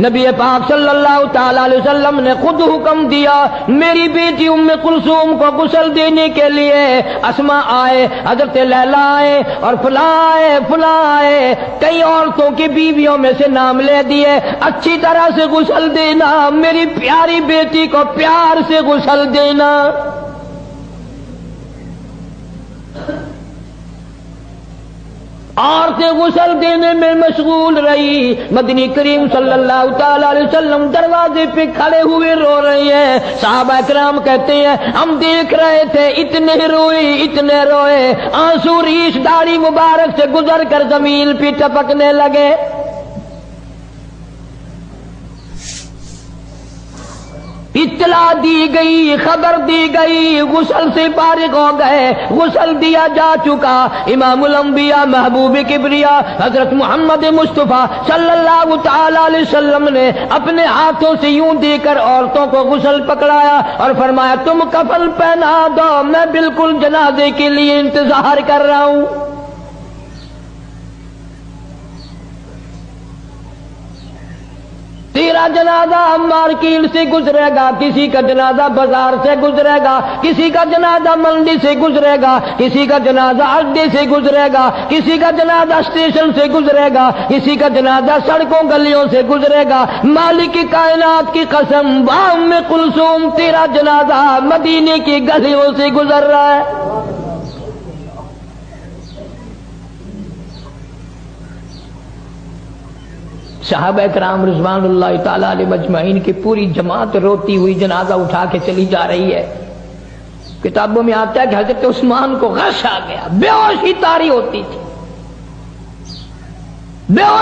نبی پاک صلی اللہ تعالی علیہ وسلم نے خود حکم دیا میری بیٹی ام کلثوم کو غسل دینے کے لیے۔ اسما آئے، حضرت لیلا آئے، اور فلاں آئے، کئی عورتوں کی بیویوں میں سے نام لے دیے۔ اچھی طرح سے غسل دینا، میری پیاری بیٹی کو پیار سے غسل دینا۔ عورتیں غسل دینے میں مشغول رہی، مدنی کریم صلی اللہ تعالی علیہ وسلم دروازے پہ کھڑے ہوئے رو رہی ہیں۔ صحابہ کرام کہتے ہیں ہم دیکھ رہے تھے، اتنے روئے، آنسو ریش داڑھی مبارک سے گزر کر زمین پہ ٹپکنے لگے۔ اطلاع دی گئی، خبر دی گئی، غسل سے فارغ ہو گئے، غسل دیا جا چکا۔ امام الانبیاء محبوب کبریا حضرت محمد مصطفیٰ صلی اللہ تعالی علیہ وسلم نے اپنے ہاتھوں سے یوں دے کر عورتوں کو غسل پکڑایا اور فرمایا تم کفن پہنا دو، میں بالکل جنازے کے لیے انتظار کر رہا ہوں۔ تیرا جنازہ مارکیٹ سے گزرے گا، کسی کا جنازہ بازار سے گزرے گا، کسی کا جنازہ منڈی سے گزرے گا، کسی کا جنازہ اڈے سے گزرے گا، کسی کا جنازہ اسٹیشن سے گزرے گا، کسی کا جنازہ سڑکوں گلیوں سے گزرے گا۔ مالک کائنات کی قسم، ام کلثوم تیرا جنازہ مدینے کی گلیوں سے گزر رہا ہے۔ صحابہ کرام رضوان اللہ تعالی علیہ مجمعین کی پوری جماعت روتی ہوئی جنازہ اٹھا کے چلی جا رہی ہے۔ کتابوں میں آتا ہے کہ حضرت عثمان کو غش آ گیا، بے ہوشی طاری ہوتی تھی، بے ہوش